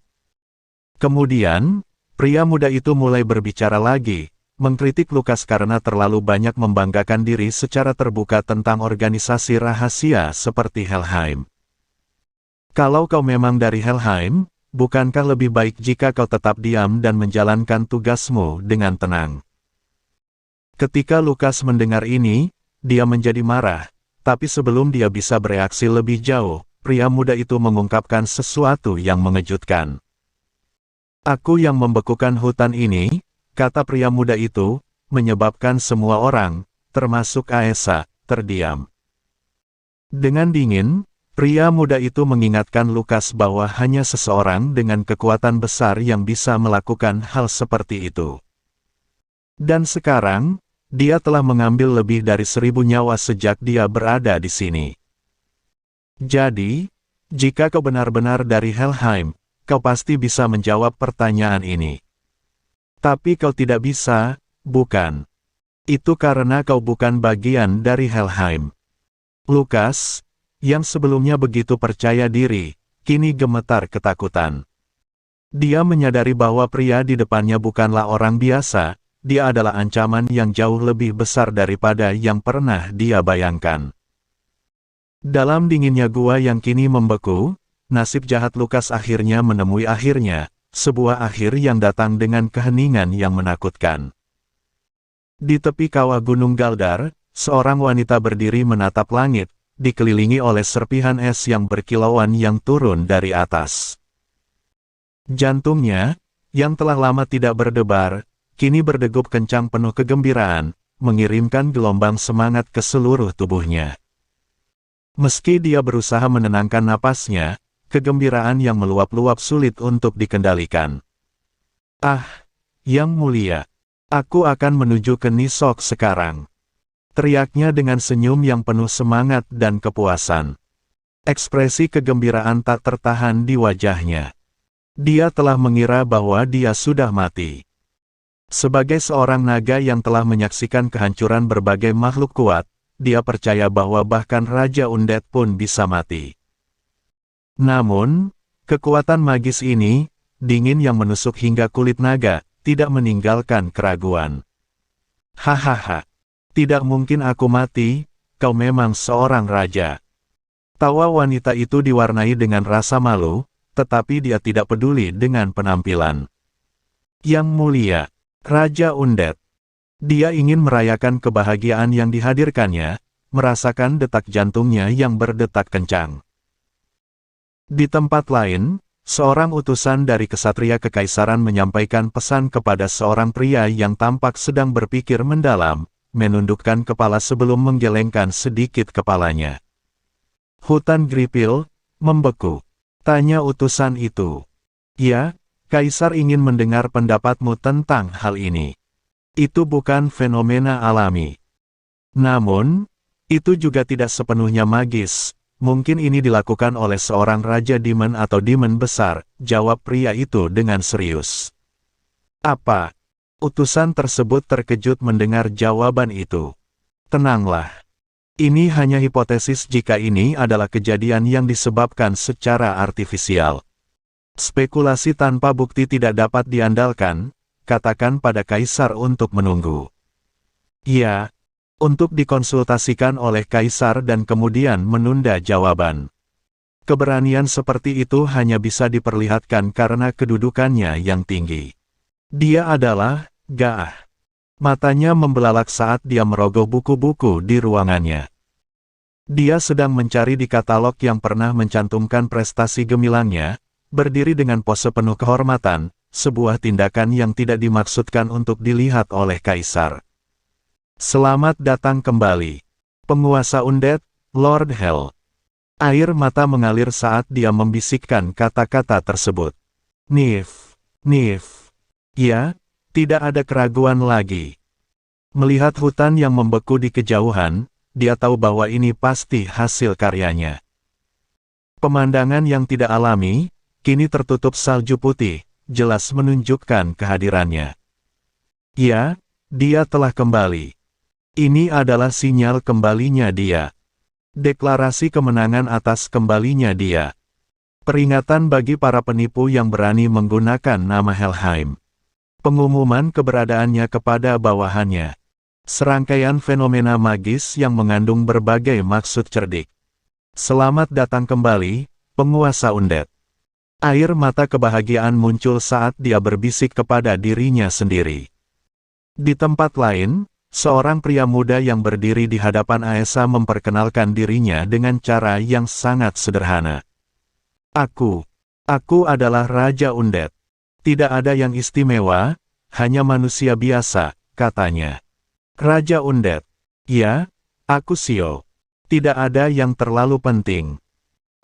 Kemudian, pria muda itu mulai berbicara lagi, mengkritik Lukas karena terlalu banyak membanggakan diri secara terbuka tentang organisasi rahasia seperti Helheim. Kalau kau memang dari Helheim, bukankah lebih baik jika kau tetap diam dan menjalankan tugasmu dengan tenang? Ketika Lukas mendengar ini, dia menjadi marah, tapi sebelum dia bisa bereaksi lebih jauh, pria muda itu mengungkapkan sesuatu yang mengejutkan. Aku yang membekukan hutan ini, kata pria muda itu, menyebabkan semua orang, termasuk Aessa, terdiam. Dengan dingin, pria muda itu mengingatkan Lukas bahwa hanya seseorang dengan kekuatan besar yang bisa melakukan hal seperti itu. Dan sekarang, dia telah mengambil lebih dari 1000 nyawa sejak dia berada di sini. Jadi, jika kau benar-benar dari Helheim, kau pasti bisa menjawab pertanyaan ini. Tapi kau tidak bisa, bukan? Itu karena kau bukan bagian dari Helheim. Lukas, yang sebelumnya begitu percaya diri, kini gemetar ketakutan. Dia menyadari bahwa pria di depannya bukanlah orang biasa, dia adalah ancaman yang jauh lebih besar daripada yang pernah dia bayangkan. Dalam dinginnya gua yang kini membeku, nasib jahat Lukas akhirnya menemui akhirnya, sebuah akhir yang datang dengan keheningan yang menakutkan. Di tepi kawah Gunung Galdar, seorang wanita berdiri menatap langit, dikelilingi oleh serpihan es yang berkilauan yang turun dari atas. Jantungnya, yang telah lama tidak berdebar, kini berdegup kencang penuh kegembiraan, mengirimkan gelombang semangat ke seluruh tubuhnya. Meski dia berusaha menenangkan napasnya, kegembiraan yang meluap-luap sulit untuk dikendalikan. Ah, Yang Mulia, aku akan menuju ke Nisok sekarang. Teriaknya dengan senyum yang penuh semangat dan kepuasan. Ekspresi kegembiraan tak tertahan di wajahnya. Dia telah mengira bahwa dia sudah mati. Sebagai seorang naga yang telah menyaksikan kehancuran berbagai makhluk kuat, dia percaya bahwa bahkan Raja Undead pun bisa mati. Namun, kekuatan magis ini, dingin yang menusuk hingga kulit naga, tidak meninggalkan keraguan. Hahaha. Tidak mungkin aku mati, kau memang seorang raja. Tawa wanita itu diwarnai dengan rasa malu, tetapi dia tidak peduli dengan penampilan. Yang mulia, Raja Undead. Dia ingin merayakan kebahagiaan yang dihadirkannya, merasakan detak jantungnya yang berdetak kencang. Di tempat lain, seorang utusan dari kesatria kekaisaran menyampaikan pesan kepada seorang pria yang tampak sedang berpikir mendalam, menundukkan kepala sebelum menggelengkan sedikit kepalanya. Hutan Gripil, membeku. Tanya utusan itu. Ya, Kaisar ingin mendengar pendapatmu tentang hal ini. Itu bukan fenomena alami. Namun, itu juga tidak sepenuhnya magis. Mungkin ini dilakukan oleh seorang Raja Demon atau Demon besar, jawab pria itu dengan serius. Apa? Utusan tersebut terkejut mendengar jawaban itu. Tenanglah. Ini hanya hipotesis jika ini adalah kejadian yang disebabkan secara artifisial. Spekulasi tanpa bukti tidak dapat diandalkan, katakan pada Kaisar untuk menunggu. Ya, untuk dikonsultasikan oleh Kaisar dan kemudian menunda jawaban. Keberanian seperti itu hanya bisa diperlihatkan karena kedudukannya yang tinggi. Dia adalah Gaah. Matanya membelalak saat dia merogoh buku-buku di ruangannya. Dia sedang mencari di katalog yang pernah mencantumkan prestasi gemilangnya, berdiri dengan pose penuh kehormatan, sebuah tindakan yang tidak dimaksudkan untuk dilihat oleh Kaisar. Selamat datang kembali, penguasa Undead, Lord Hell. Air mata mengalir saat dia membisikkan kata-kata tersebut. Nif, Nif. Ya, tidak ada keraguan lagi. Melihat hutan yang membeku di kejauhan, dia tahu bahwa ini pasti hasil karyanya. Pemandangan yang tidak alami, kini tertutup salju putih, jelas menunjukkan kehadirannya. Ya, dia telah kembali. Ini adalah sinyal kembalinya dia. Deklarasi kemenangan atas kembalinya dia. Peringatan bagi para penipu yang berani menggunakan nama Helheim. Pengumuman keberadaannya kepada bawahannya. Serangkaian fenomena magis yang mengandung berbagai maksud cerdik. Selamat datang kembali, penguasa Undead. Air mata kebahagiaan muncul saat dia berbisik kepada dirinya sendiri. Di tempat lain, seorang pria muda yang berdiri di hadapan Aesa memperkenalkan dirinya dengan cara yang sangat sederhana. Aku adalah Raja Undead. Tidak ada yang istimewa, hanya manusia biasa, katanya. Raja Undead. Ya, aku Sio. Tidak ada yang terlalu penting.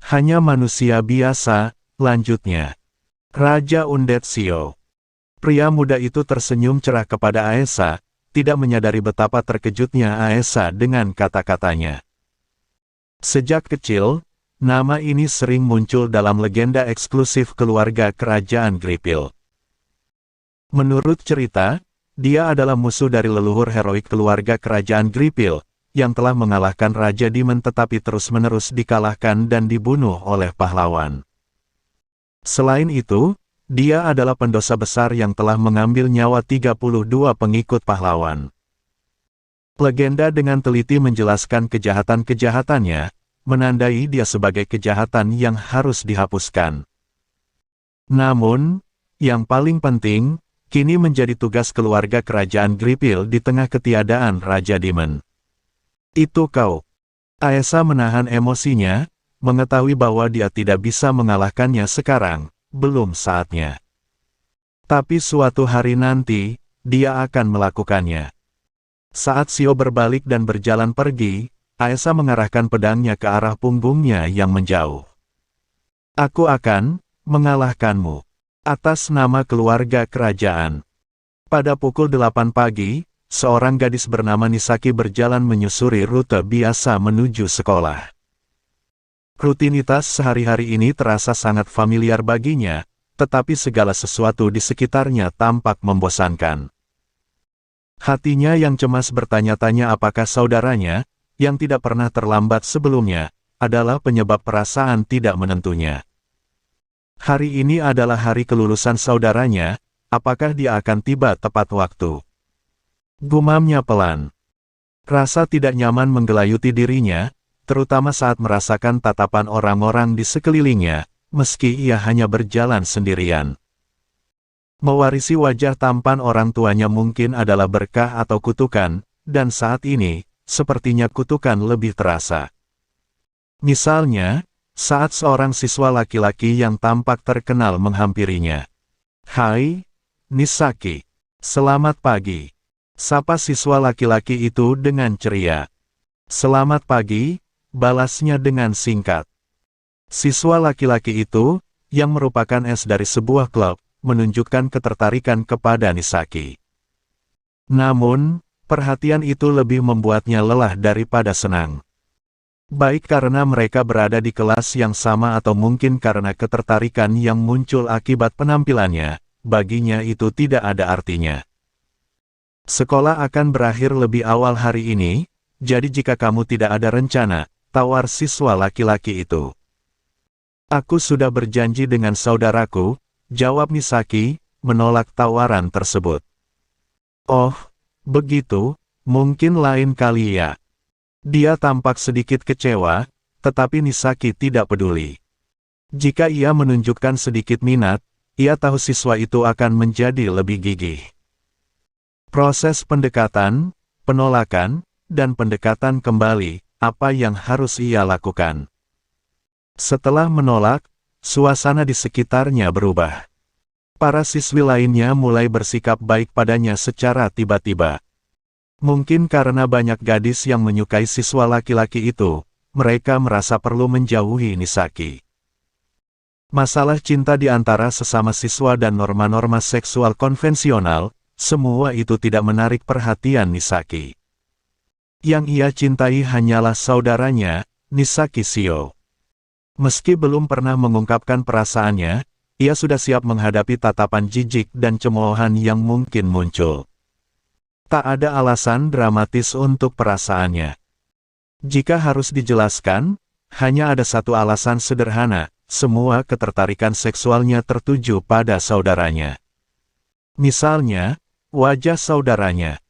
Hanya manusia biasa, lanjutnya. Raja Undead Sio. Pria muda itu tersenyum cerah kepada Aesa, tidak menyadari betapa terkejutnya Aesa dengan kata-katanya. Sejak kecil, nama ini sering muncul dalam legenda eksklusif keluarga kerajaan Gripil. Menurut cerita, dia adalah musuh dari leluhur heroik keluarga kerajaan Gripil, yang telah mengalahkan Raja Demon tetapi terus-menerus dikalahkan dan dibunuh oleh pahlawan. Selain itu, dia adalah pendosa besar yang telah mengambil nyawa 32 pengikut pahlawan. Legenda dengan teliti menjelaskan kejahatan-kejahatannya, menandai dia sebagai kejahatan yang harus dihapuskan. Namun, yang paling penting, kini menjadi tugas keluarga kerajaan Gripil di tengah ketiadaan Raja Demon. Itu kau. Aesa menahan emosinya, mengetahui bahwa dia tidak bisa mengalahkannya sekarang, belum saatnya. Tapi suatu hari nanti, dia akan melakukannya. Saat Sio berbalik dan berjalan pergi, Aesa mengarahkan pedangnya ke arah punggungnya yang menjauh. Aku akan mengalahkanmu. Atas nama keluarga kerajaan. Pada pukul 8 pagi, seorang gadis bernama Nisaki berjalan menyusuri rute biasa menuju sekolah. Rutinitas sehari-hari ini terasa sangat familiar baginya, tetapi segala sesuatu di sekitarnya tampak membosankan. Hatinya yang cemas bertanya-tanya apakah saudaranya, yang tidak pernah terlambat sebelumnya, adalah penyebab perasaan tidak menentunya. Hari ini adalah hari kelulusan saudaranya, apakah dia akan tiba tepat waktu? Gumamnya pelan. Rasa tidak nyaman menggelayuti dirinya, terutama saat merasakan tatapan orang-orang di sekelilingnya, meski ia hanya berjalan sendirian. Mewarisi wajah tampan orang tuanya mungkin adalah berkah atau kutukan, dan saat ini, sepertinya kutukan lebih terasa. Misalnya, saat seorang siswa laki-laki yang tampak terkenal menghampirinya. "Hai, Nisaki. Selamat pagi." Sapa siswa laki-laki itu dengan ceria. "Selamat pagi," balasnya dengan singkat. Siswa laki-laki itu, yang merupakan es dari sebuah klub, menunjukkan ketertarikan kepada Nisaki. Namun, perhatian itu lebih membuatnya lelah daripada senang. Baik karena mereka berada di kelas yang sama atau mungkin karena ketertarikan yang muncul akibat penampilannya, baginya itu tidak ada artinya. "Sekolah akan berakhir lebih awal hari ini, jadi jika kamu tidak ada rencana," tawar siswa laki-laki itu. "Aku sudah berjanji dengan saudaraku," jawab Misaki, menolak tawaran tersebut. "Oh, begitu, mungkin lain kali ya." Dia tampak sedikit kecewa, tetapi Nisaki tidak peduli. Jika ia menunjukkan sedikit minat, ia tahu siswa itu akan menjadi lebih gigih. Proses pendekatan, penolakan, dan pendekatan kembali, apa yang harus ia lakukan? Setelah menolak, suasana di sekitarnya berubah. Para siswi lainnya mulai bersikap baik padanya secara tiba-tiba. Mungkin karena banyak gadis yang menyukai siswa laki-laki itu, mereka merasa perlu menjauhi Nisaki. Masalah cinta di antara sesama siswa dan norma-norma seksual konvensional, semua itu tidak menarik perhatian Nisaki. Yang ia cintai hanyalah saudaranya, Nisaki Shio. Meski belum pernah mengungkapkan perasaannya, ia sudah siap menghadapi tatapan jijik dan cemoohan yang mungkin muncul. Tak ada alasan dramatis untuk perasaannya. Jika harus dijelaskan, hanya ada satu alasan sederhana, semua ketertarikan seksualnya tertuju pada saudaranya. Misalnya, wajah saudaranya.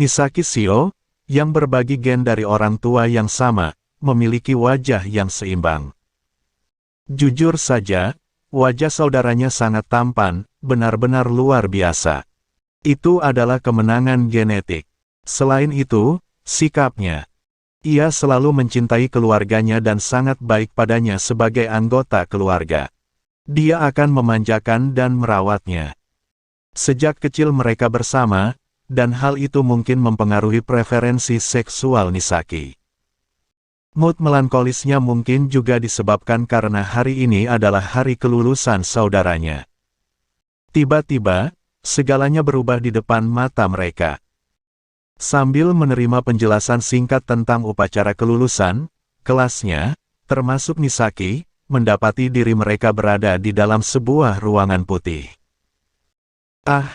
Nisaki Shio, yang berbagi gen dari orang tua yang sama, memiliki wajah yang seimbang. Jujur saja, wajah saudaranya sangat tampan, benar-benar luar biasa. Itu adalah kemenangan genetik. Selain itu, sikapnya. Ia selalu mencintai keluarganya dan sangat baik padanya sebagai anggota keluarga. Dia akan memanjakan dan merawatnya. Sejak kecil mereka bersama, dan hal itu mungkin mempengaruhi preferensi seksual Nisaki. Mood melankolisnya mungkin juga disebabkan karena hari ini adalah hari kelulusan saudaranya. Tiba-tiba, segalanya berubah di depan mata mereka. Sambil menerima penjelasan singkat tentang upacara kelulusan, kelasnya, termasuk Nisaki, mendapati diri mereka berada di dalam sebuah ruangan putih. "Ah,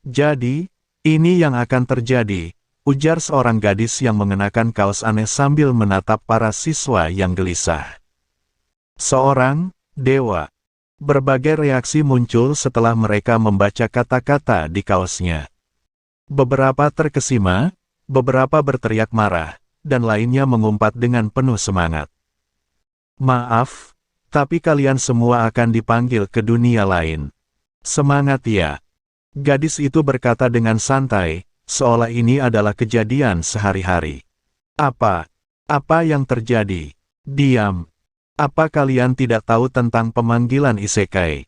jadi, ini yang akan terjadi," ujar seorang gadis yang mengenakan kaos aneh sambil menatap para siswa yang gelisah. Seorang dewa. Berbagai reaksi muncul setelah mereka membaca kata-kata di kaosnya. Beberapa terkesima, beberapa berteriak marah, dan lainnya mengumpat dengan penuh semangat. "Maaf, tapi kalian semua akan dipanggil ke dunia lain." "Semangat ya." Gadis itu berkata dengan santai, seolah ini adalah kejadian sehari-hari. Apa yang terjadi?" "Diam. Apa kalian tidak tahu tentang pemanggilan isekai?"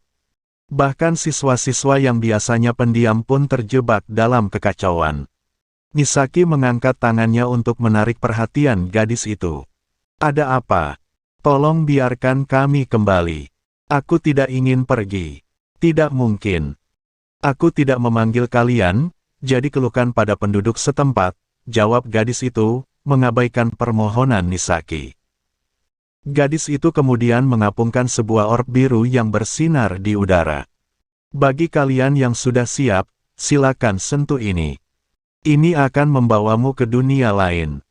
Bahkan siswa-siswa yang biasanya pendiam pun terjebak dalam kekacauan. Nisaki mengangkat tangannya untuk menarik perhatian gadis itu. "Ada apa? Tolong biarkan kami kembali. Aku tidak ingin pergi." "Tidak mungkin. Aku tidak memanggil kalian, jadi keluhkan pada penduduk setempat," jawab gadis itu, mengabaikan permohonan Nisaki. Gadis itu kemudian mengapungkan sebuah orb biru yang bersinar di udara. "Bagi kalian yang sudah siap, silakan sentuh ini. Ini akan membawamu ke dunia lain.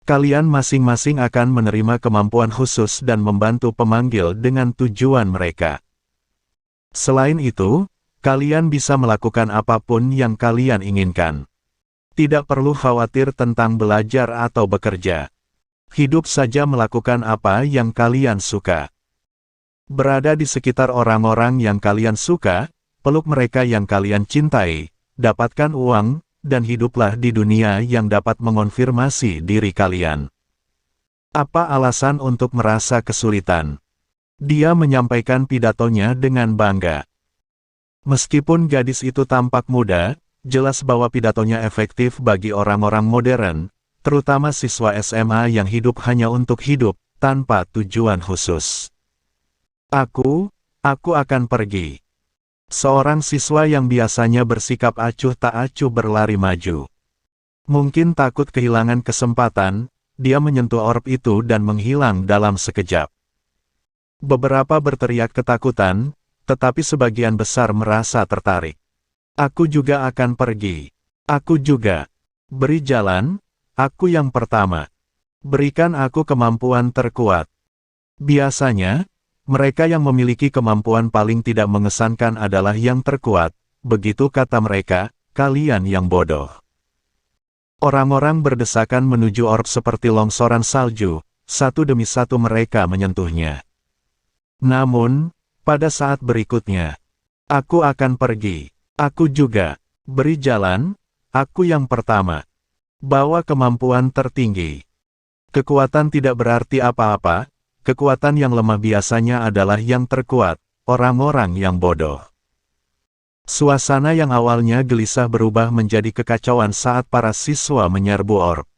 Kalian masing-masing akan menerima kemampuan khusus dan membantu pemanggil dengan tujuan mereka." Selain itu, kalian bisa melakukan apapun yang kalian inginkan. Tidak perlu khawatir tentang belajar atau bekerja. Hidup saja melakukan apa yang kalian suka. Berada di sekitar orang-orang yang kalian suka, peluk mereka yang kalian cintai, dapatkan uang, dan hiduplah di dunia yang dapat mengonfirmasi diri kalian. Apa alasan untuk merasa kesulitan? Dia menyampaikan pidatonya dengan bangga. Meskipun gadis itu tampak muda, jelas bahwa pidatonya efektif bagi orang-orang modern, terutama siswa SMA yang hidup hanya untuk hidup, tanpa tujuan khusus. Aku akan pergi. Seorang siswa yang biasanya bersikap acuh tak acuh berlari maju. Mungkin takut kehilangan kesempatan, dia menyentuh orb itu dan menghilang dalam sekejap. Beberapa berteriak ketakutan, tetapi sebagian besar merasa tertarik. Aku juga akan pergi. Aku juga. Beri jalan, aku yang pertama. Berikan aku kemampuan terkuat. Biasanya, mereka yang memiliki kemampuan paling tidak mengesankan adalah yang terkuat, begitu kata mereka, kalian yang bodoh. Orang-orang berdesakan menuju orb seperti longsoran salju, satu demi satu mereka menyentuhnya. Namun, pada saat berikutnya, aku akan pergi. Aku juga. Beri jalan, aku yang pertama. Bawa kemampuan tertinggi. Kekuatan tidak berarti apa-apa, kekuatan yang lemah biasanya adalah yang terkuat, orang-orang yang bodoh. Suasana yang awalnya gelisah berubah menjadi kekacauan saat para siswa menyerbu orb.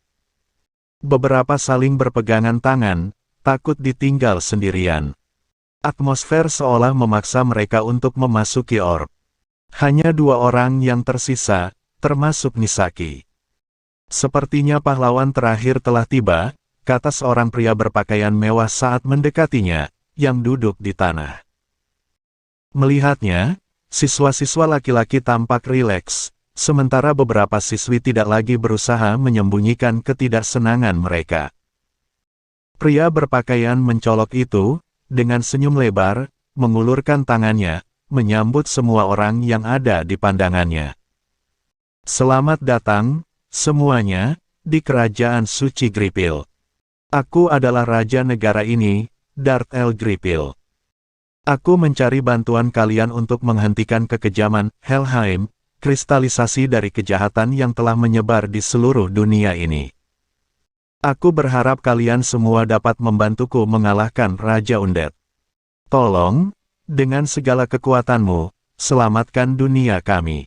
Beberapa saling berpegangan tangan, takut ditinggal sendirian. Atmosfer seolah memaksa mereka untuk memasuki orb. Hanya 2 orang yang tersisa, termasuk Misaki. Sepertinya pahlawan terakhir telah tiba, kata seorang pria berpakaian mewah saat mendekatinya, yang duduk di tanah. Melihatnya, siswa-siswa laki-laki tampak rileks, sementara beberapa siswi tidak lagi berusaha menyembunyikan ketidaksenangan mereka. Pria berpakaian mencolok itu, dengan senyum lebar, mengulurkan tangannya, menyambut semua orang yang ada di pandangannya. Selamat datang, semuanya, di Kerajaan Suci Gripil. Aku adalah Raja Negara ini, Darth El Gripil. Aku mencari bantuan kalian untuk menghentikan kekejaman Helheim, kristalisasi dari kejahatan yang telah menyebar di seluruh dunia ini. Aku berharap kalian semua dapat membantuku mengalahkan Raja Undead. Tolong, dengan segala kekuatanmu, selamatkan dunia kami.